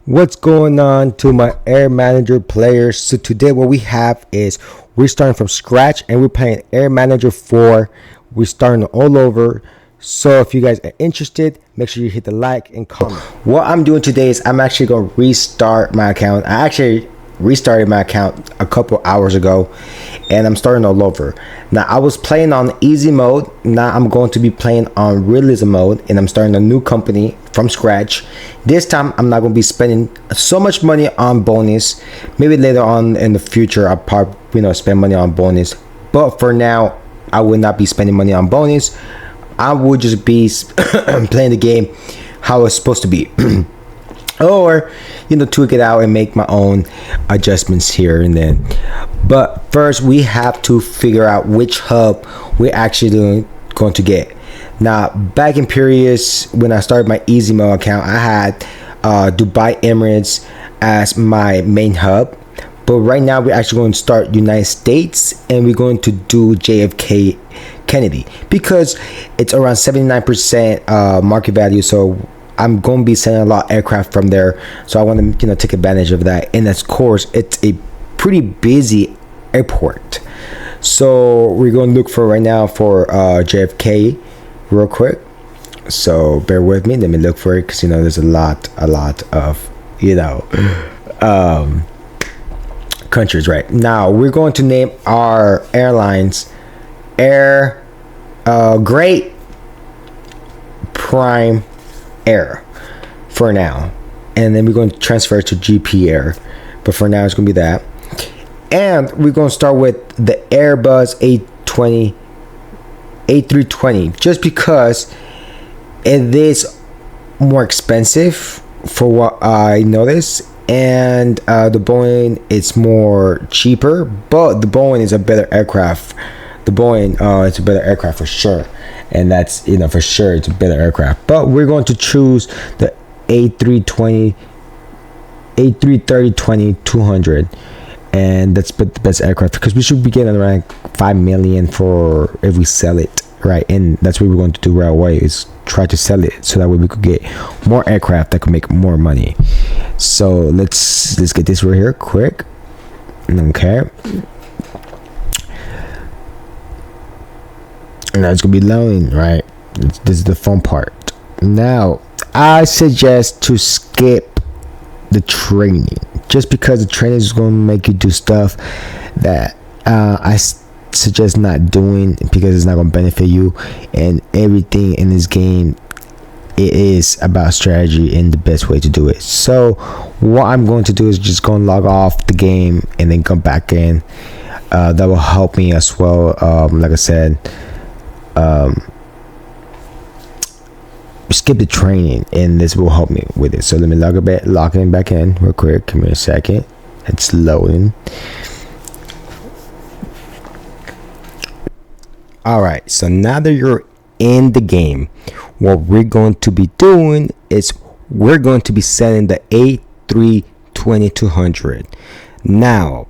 What's going on to my Air Manager players? So today what we have is we're starting from scratch and we're playing Air Manager 4. We're starting all over. So if you guys are interested, make sure you hit the like and comment. What I'm doing today is I'm actually going to restart my account. I actually restarted my account a couple hours ago and I'm starting all over. Now I was playing on easy mode. Now I'm going to be playing on realism mode and I'm starting a new company from scratch. This time I'm not going to be spending so much money on bonus. Maybe later on in the future I'll probably spend money on bonus, but for now I will not be spending money on bonus. I would just be playing the game how it's supposed to be. Or tweak it out and make my own adjustments here and then. But first we have to figure out which hub we're actually going to get. Now back in periods when I started my easy mode account, I had Dubai Emirates as my main hub, but right now we're actually going to start United States and we're going to do JFK Kennedy because it's around 79% market value. So I'm going to be sending a lot of aircraft from there, so I want to take advantage of that. And of course it's a pretty busy airport, so we're going to look for right now for JFK real quick. So bear with me, let me look for it because there's a lot of countries. Right now we're going to name our airlines Air Great Prime Air for now, and then we're going to transfer it to GP Air, but for now it's going to be that. And we're going to start with the Airbus A320 just because it is more expensive for what I noticed, and the Boeing is more cheaper, but the Boeing is a better aircraft. The Boeing it's a better aircraft for sure, and that's for sure it's a better aircraft. But we're going to choose the A330-200, and that's the best aircraft because we should be getting around 5 million for if we sell it, right? And that's what we're going to do right away, is try to sell it so that way we could get more aircraft that could make more money. So let's get this right here quick. Okay. Now it's gonna be loading, right? This is the fun part. Now I suggest to skip the training just because the training is gonna make you do stuff that I suggest not doing because it's not gonna benefit you. And everything in this game, it is about strategy and the best way to do it. So what I'm going to do is just go and log off the game and then come back in. That will help me as well. Like I said, skip the training and this will help me with it. So let me log in back in real quick. Give me a second, it's loading. All right, so now that you're in the game, what we're going to be doing is we're going to be selling the A320-200. Now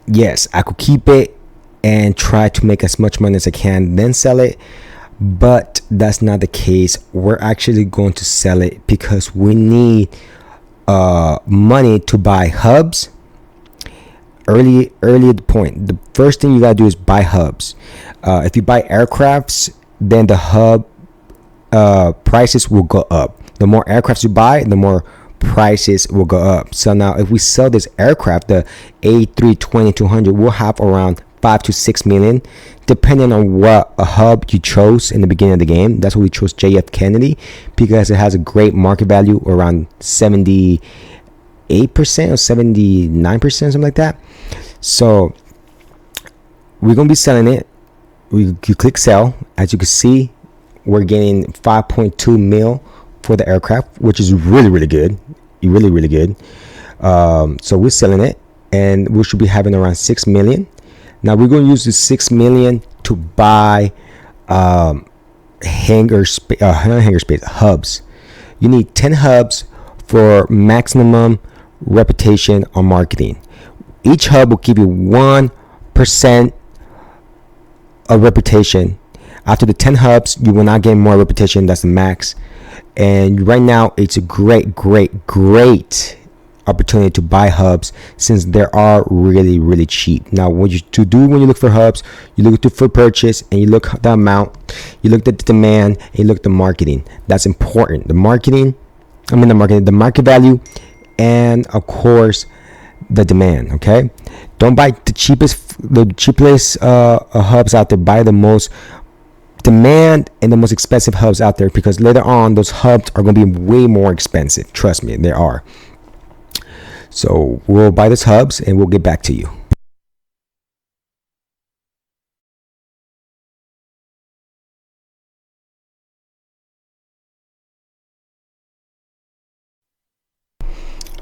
yes, I could keep it and try to make as much money as I can, then sell it, but that's not the case. We're actually going to sell it because we need money to buy hubs. Early at the point, the first thing you gotta do is buy hubs. If you buy aircrafts, then the hub prices will go up. The more aircrafts you buy, the more prices will go up. So now if we sell this aircraft, the A320-200, we'll have around 5 to 6 million depending on what a hub you chose in the beginning of the game. That's why we chose JF Kennedy, because it has a great market value around 78% or 79%, something like that. So we're gonna be selling it. You click sell. As you can see, we're getting 5.2 mil for the aircraft, which is really good, really good. So we're selling it and we should be having around 6 million. Now we're going to use the 6 million to buy hubs. You need 10 hubs for maximum reputation on marketing. Each hub will give you 1% of reputation. After the 10 hubs, you will not gain more reputation. That's the max. And right now it's a great opportunity to buy hubs, since they are really cheap. Now what you to do when you look for hubs, you look for purchase, and you look at the amount, you look at the demand, and you look at the marketing. That's important. The market value, and of course the demand. Okay, don't buy the cheapest hubs out there. Buy the most demand and the most expensive hubs out there, because later on those hubs are going to be way more expensive. Trust me, they are. So we'll buy those hubs and we'll get back to you.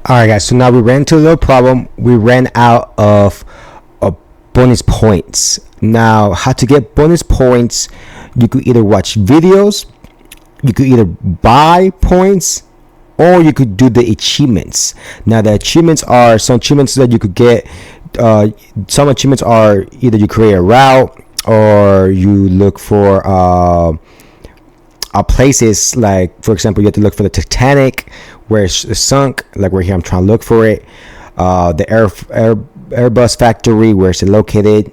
Alright guys, so now we ran into a little problem. We ran out of bonus points. Now how to get bonus points, you could either watch videos, you could either buy points, or you could do the achievements. Now the achievements are some achievements that you could get. Some achievements are either you create a route, or you look for places, like for example you have to look for the Titanic where it's sunk, like we're here. I'm trying to look for it. The Airbus factory, where it's located.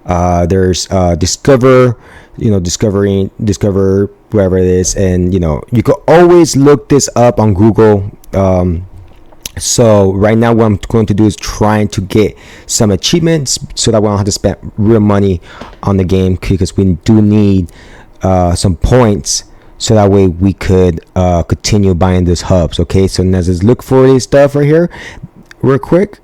There's discover wherever it is, and you could always look this up on Google. So right now what I'm going to do is trying to get some achievements, so that we don't have to spend real money on the game, because we do need some points, so that way we could continue buying these hubs. Okay, so let's just look for this stuff right here real quick.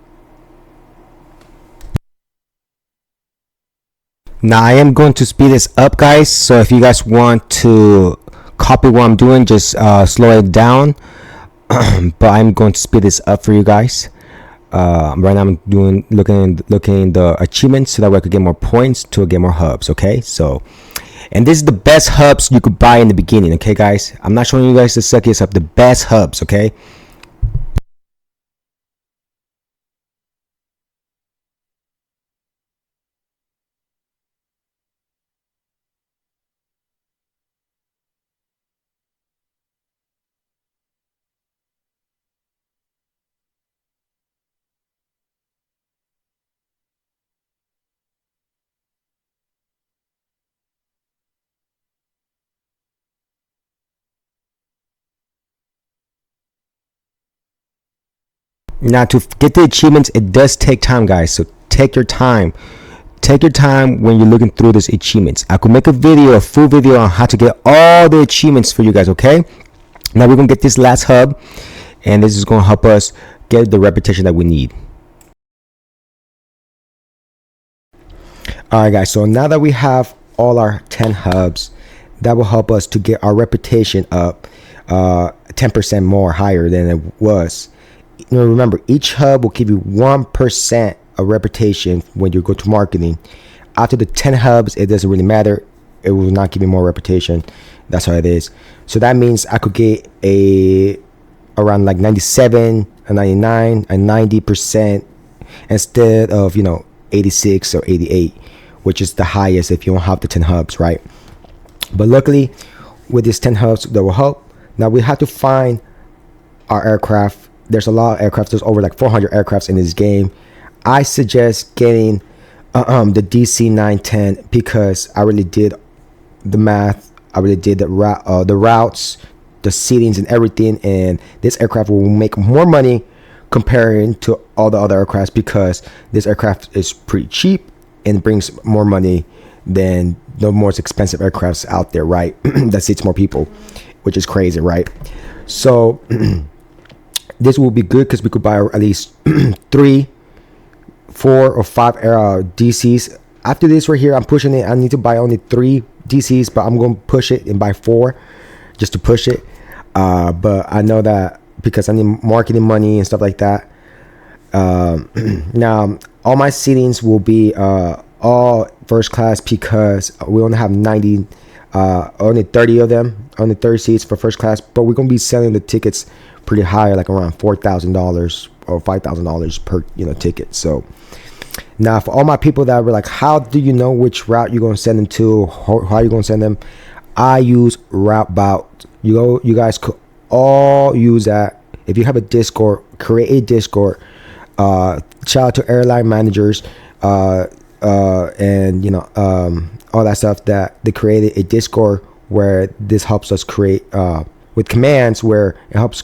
Now I am going to speed this up, guys, so if you guys want to copy what I'm doing, just slow it down. But I'm going to speed this up for you guys. Right now I'm looking the achievements, so that way I could get more points to get more hubs. Okay, so, and this is the best hubs you could buy in the beginning. Okay guys, I'm not showing you guys the suckiest hub, the best hubs. Okay, now to get the achievements, it does take time, guys, so take your time. Take your time when you're looking through these achievements. I could make a full video on how to get all the achievements for you guys. Okay, now we're gonna get this last hub, and this is gonna help us get the reputation that we need. Alright guys, so now that we have all our 10 hubs, that will help us to get our reputation up 10% more higher than it was. Remember, each hub will give you 1% of reputation when you go to marketing. After the 10 hubs, it doesn't really matter. It will not give you more reputation. That's how it is. So that means I could get around like 97, a 99, a 90% instead of 86 or 88, which is the highest if you don't have the 10 hubs, right? But luckily with these 10 hubs, that will help. Now we have to find our aircraft. There's a lot of aircraft. There's over like 400 aircrafts in this game. I suggest getting the DC-910, because I really did the math. I really did the routes, the seatings, and everything. And this aircraft will make more money comparing to all the other aircrafts, because this aircraft is pretty cheap and brings more money than the most expensive aircrafts out there, right? That seats more people, which is crazy, right? So this will be good, because we could buy at least 3, 4, or 5 DCs. After this right here, I'm pushing it. I need to buy only 3 DCs, but I'm going to push it and buy 4 just to push it. But I know that because I need marketing money and stuff like that. Now all my seatings will be all first class, because we only have only 30 of them, only 30 seats for first class. But we're gonna be selling the tickets pretty high, like around $4,000 or $5,000 per ticket. So now for all my people that were like, how do you know which route you're gonna send them to, how are you gonna send them? I use Route Bout. You guys could all use that. If you have a Discord, create a Discord. Shout out to airline managers, and all that stuff that they created a Discord where this helps us create with commands where it helps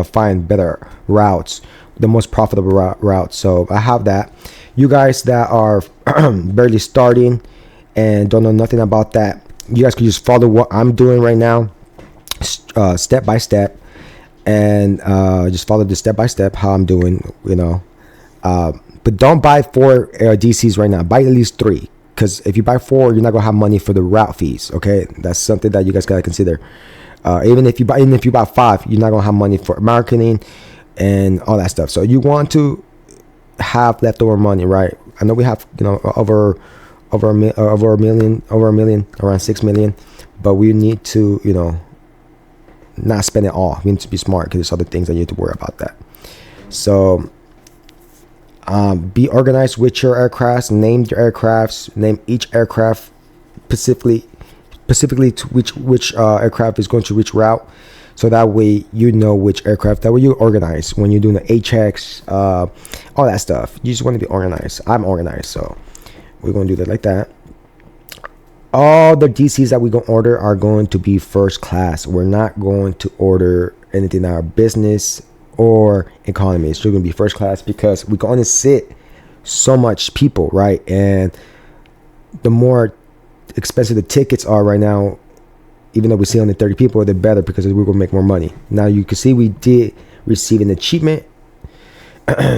find better routes, the most profitable routes. So I have that. You guys that are barely starting and don't know nothing about that, you guys can just follow what I'm doing right now, step by step, and just follow the step by step how I'm doing. But don't buy 4 DCs right now. Buy at least 3, because if you buy 4, you're not gonna have money for the route fees. Okay, that's something that you guys gotta consider. Even if you buy 5, you're not gonna have money for marketing and all that stuff. So you want to have leftover money, right? I know we have over a million, around 6 million, but we need to not spend it all. We need to be smart because there's other things that you need to worry about that. So be organized with your aircrafts. Name your aircrafts. Name each aircraft specifically to which aircraft is going to which route, so that way you know which aircraft. That way you organize when you're doing the A checks, all that stuff. You just want to be organized. I'm organized, so we're going to do that like that. All the DCs that we're going to order are going to be first class. We're not going to order anything that are business or economy. It's still going to be first class because we can only sit so much people, right? And the more expensive the tickets are right now, even though we see only 30 people, they're better because we're going to make more money. Now you can see we did receive an achievement.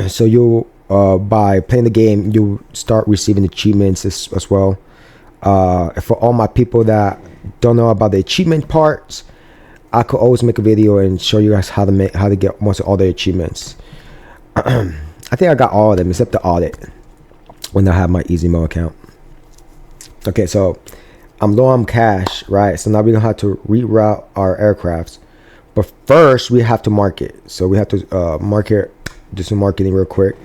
So you'll by playing the game, you'll start receiving achievements as well. For all my people that don't know about the achievement parts, I could always make a video and show you guys how to get most of all the achievements. I think I got all of them except the audit when I have my easy mode account. Okay, so I'm low on cash, right? So now we're gonna have to reroute our aircrafts, but first we have to market. So we have to do some marketing real quick.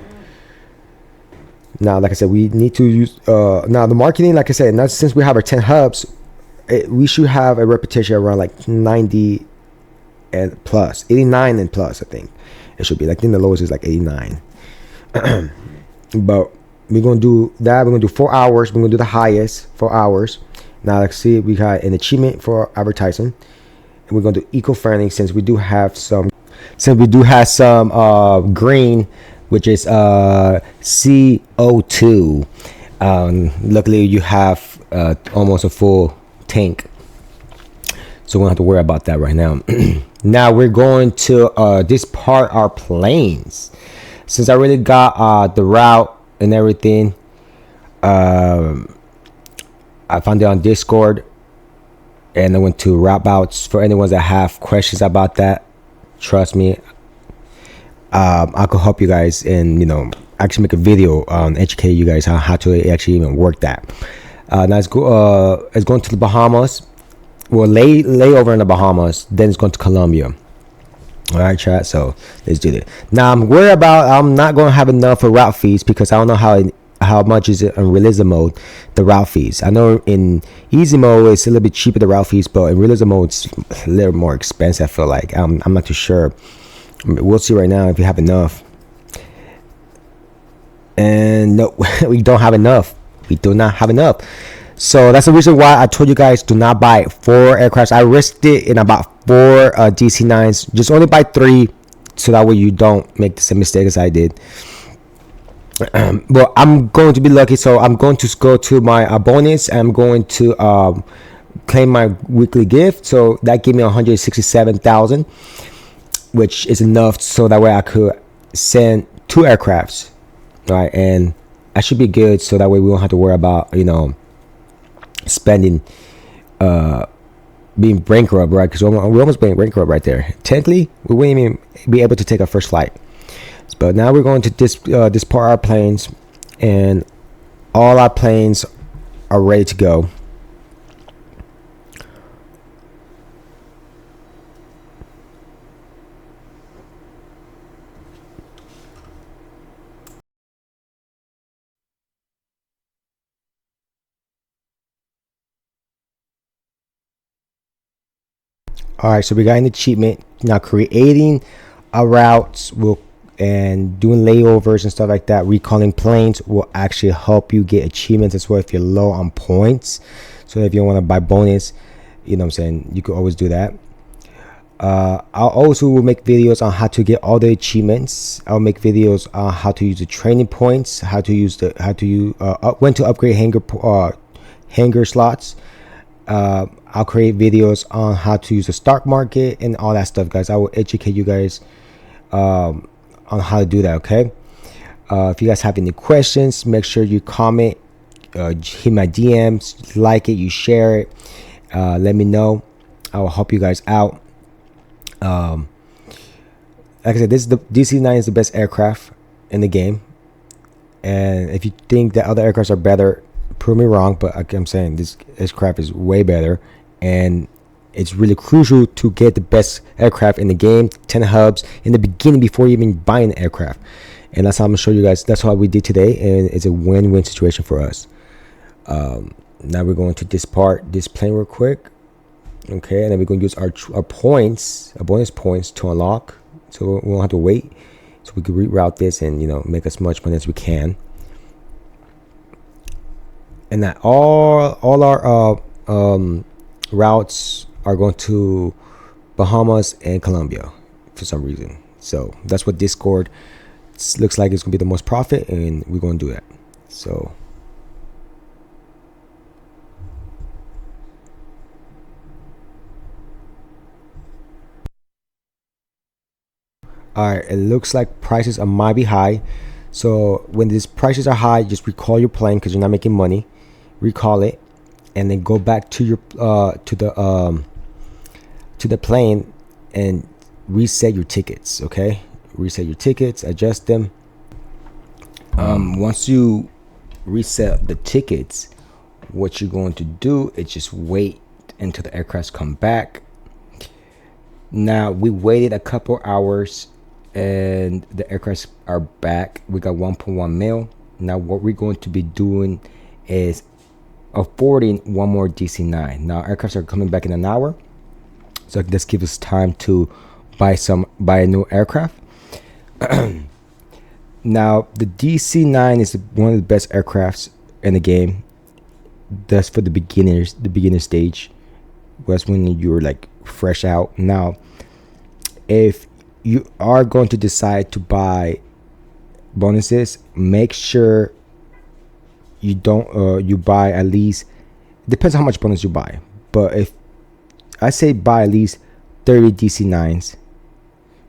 Now, like I said, we need to use now the marketing. Like I said, now since we have our 10 hubs, we should have a reputation around like 90 and plus, 89 and plus. I think it should be. Like, I think the lowest is like 89. But we're gonna do that. We're gonna do 4 hours. We're gonna do the highest 4 hours. Now, let's see. We got an achievement for advertising, and we're gonna do eco-friendly since we do have some. Since we do have some green, which is CO2. Luckily, you have almost a full tank, so we don't have to worry about that right now. Now we're going to dispart our planes. Since I already got the route and everything, I found it on Discord, and I went to route bouts. For anyone that have questions about that, trust me, I could help you guys and actually make a video on educate you guys on how to actually even work that. Now it's going to the Bahamas. Well, lay over in the Bahamas, then it's going to Colombia. All right, chat. So let's do that. Now I'm worried about I'm not going to have enough for route fees because I don't know how much is it in realism mode, the route fees. I know in easy mode it's a little bit cheaper, the route fees, but in realism mode it's a little more expensive. I feel like I'm not too sure. We'll see right now if we have enough. And no, we don't have enough. We do not have enough. So that's the reason why I told you guys do not buy 4 aircrafts. I risked it in about 4 DC-9s. Just only buy 3, so that way you don't make the same mistake as I did. Well, I'm going to be lucky, so I'm going to go to my bonus. I'm going to claim my weekly gift. So that gave me 167,000, which is enough so that way I could send 2 aircrafts, right? And I should be good, so that way we won't have to worry about spending being bankrupt, right? Because we're almost being bankrupt right there. Technically, we wouldn't even be able to take our first flight. But now we're going to dispart our planes, and all our planes are ready to go. All right, so we got an achievement now. Creating a routes will and doing layovers and stuff like that. Recalling planes will actually help you get achievements as well if you're low on points. So if you want to buy bonus, you know what I'm saying, you could always do that. I'll also will make videos on how to get all the achievements. I'll make videos on how to use the training points, how to use when to upgrade hanger slots. I'll create videos on how to use the stock market and all that stuff, guys. I will educate you guys on how to do that. Okay. If you guys have any questions, make sure you comment, hit my DMs, like it, you share it. Let me know. I will help you guys out. Like I said, this is the DC-9 is the best aircraft in the game, and if you think that other aircrafts are better, prove me wrong. But like I'm saying, this aircraft is way better, and it's really crucial to get the best aircraft in the game, 10 hubs in the beginning before you even buying an aircraft. And that's how I'm gonna show you guys. That's what we did today, and it's a win-win situation for us. Now we're going to this plane real quick. Okay, and then we're going to use our points, our bonus points to unlock, so we won't have to wait, so we can reroute this and, you know, make as much money as we can. And that all our routes are going to Bahamas and Colombia for some reason. So that's what Discord looks like. It's going to be the most profit, and we're going to do that. So all right, it looks like prices are might be high. So when these prices are high, just recall your plane because you're not making money. Recall it, and then go back to your to the plane and reset your tickets. Okay, reset your tickets, adjust them. Once you reset the tickets, what you're going to do is just wait until the aircrafts come back. Now we waited a couple hours, and the aircrafts are back. We got 1.1 mil. Now what we're going to be doing is affording one more DC-9. Now aircrafts are coming back in an hour, so this gives us time to buy a new aircraft. Now the DC-9 is one of the best aircrafts in the game. That's for the beginner stage. Was when you're like fresh out. Now if you are going to decide to buy bonuses, make sure you don't you buy at least, depends on how much bonus you buy, but if I say buy at least 30 DC-9s,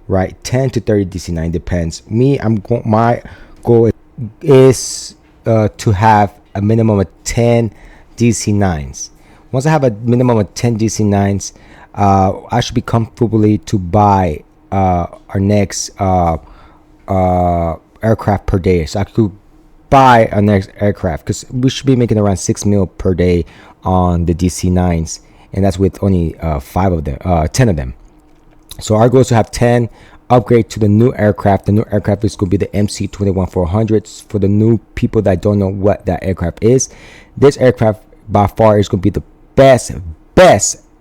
right? 10 to 30 DC-9, depends. My goal is to have a minimum of 10 DC-9s. Once I have a minimum of 10 DC-9s, I should be comfortably to buy our next aircraft per day. So I could buy our next aircraft because we should be making around 6 mil per day on the DC-9s, and that's with only 10 of them. So our goal is to have 10, upgrade to the new aircraft. The new aircraft is going to be the MC-21-400s. For the new people that don't know what that aircraft is, this aircraft by far is going to be the best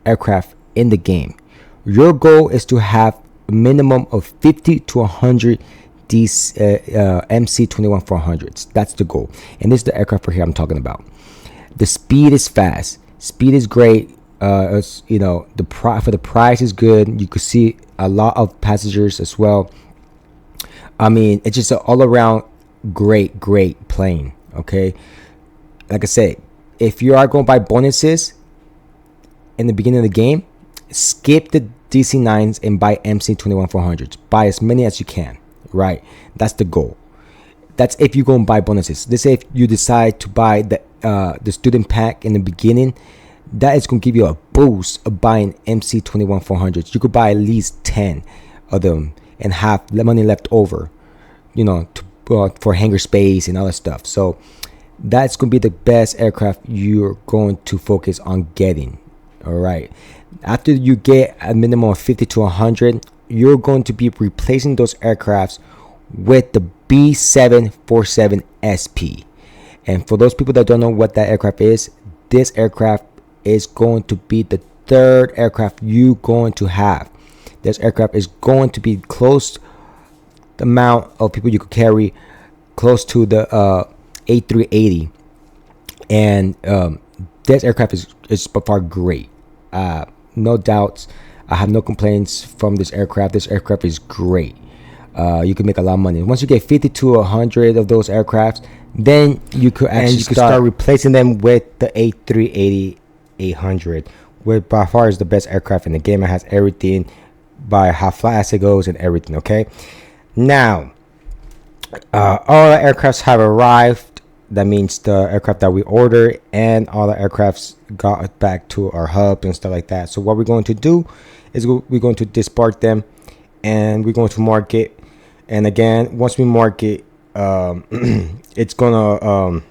aircraft in the game. Your goal is to have a minimum of 50 to 100 these MC-21-400s. That's the goal, and this is the aircraft right here I'm talking about. The speed is fast, speed is great. It's, you know, for the price is good. You could see a lot of passengers as well. I mean, it's just an all-around great plane. Okay, like I said, if you are going to buy bonuses in the beginning of the game, skip the DC-9s and buy MC-21-400s. Buy as many as you can, right? That's the goal. That's if you go and buy bonuses. Let's say if you decide to buy the student pack in the beginning, that is going to give you a boost of buying MC-21-400s. You could buy at least 10 of them and have the money left over, you know, for hangar space and other stuff. So that's going to be the best aircraft you're going to focus on getting. All right, after you get a minimum of 50 to 100, you're going to be replacing those aircrafts with the B747 SP. And for those people that don't know what that aircraft is, this aircraft is going to be the third aircraft you going to have. This aircraft is going to be close the amount of people you could carry, close to the A380, and this aircraft is by far great. No doubts. I have no complaints from this aircraft. This aircraft is great. You can make a lot of money once you get 50 to 100 of those aircrafts. Then you could actually start replacing them with the A380 800, which by far is the best aircraft in the game. It has everything by how fast it goes and everything. Okay, now all the aircrafts have arrived. That means the aircraft that we ordered and all the aircrafts got back to our hub and stuff like that. So what we're going to do is we're going to dispatch them and we're going to mark it. And again, once we mark it, it's gonna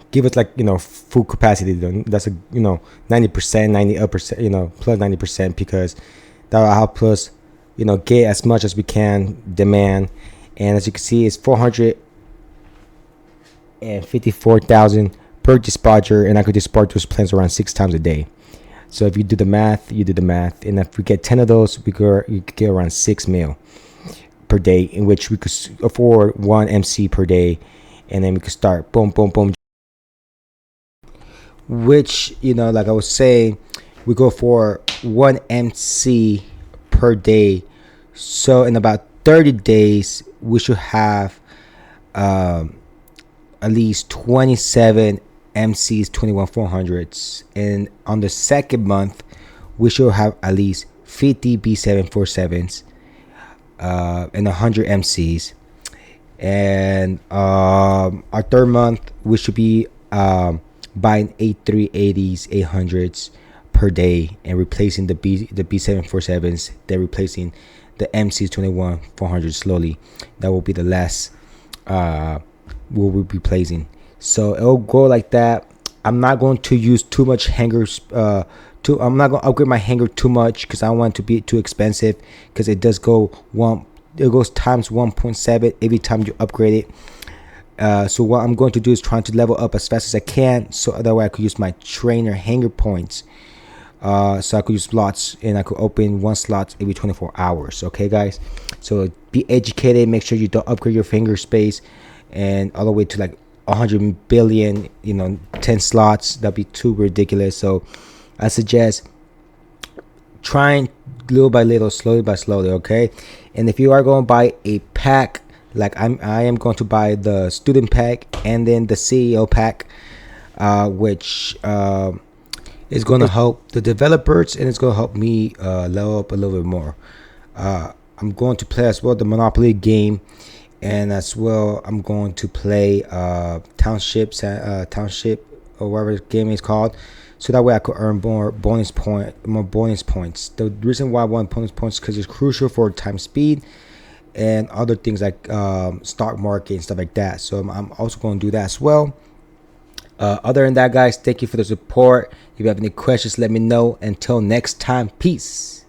give us, like, full capacity. That's a 90%, 90%, plus 90%, because that will help us get as much as we can demand. And as you can see, it's 454,000 per dispatcher, and I could dispatch those planes around 6 times a day. So if you do the math, and if we get 10 of those, you could get around 6 mil per day, in which we could afford 1 MC per day, and then we could start boom, boom, boom. Which, like I was saying, we go for 1 MC per day. So in about 30 days, we should have at least 27 MCs 21-400s, and on the second month we should have at least 50 B747s and 100 MCs, and our third month we should be buying A380s 800s per day and replacing the B747s, then replacing the MCs 21-400 slowly. That will be the last we'll be placing. So it'll go like that. I'm not going to use too much hangers. I'm not going to upgrade my hanger too much because I don't want it to be too expensive, because it does go it goes times 1.7 every time you upgrade it. So what I'm going to do is trying to level up as fast as I can, so that way I could use my trainer hanger points. So I could use slots, and I could open 1 slot every 24 hours. Okay, guys. So be educated. Make sure you don't upgrade your finger space and all the way to like 100 billion, 10 slots. That'd be too ridiculous. So I suggest trying little by little, slowly by slowly. Okay. And if you are going to buy a pack, like I am going to buy the student pack and then the CEO pack, which is going to help the developers, and it's going to help me level up a little bit more. I'm going to play as well the Monopoly game, and as well I'm going to play Township or whatever the game is called, so that way I could earn more bonus points. The reason why I want bonus points is because it's crucial for time speed and other things like stock market and stuff like that. So I'm also going to do that as well. Other than that, guys, thank you for the support. If you have any questions, let me know. Until next time, peace.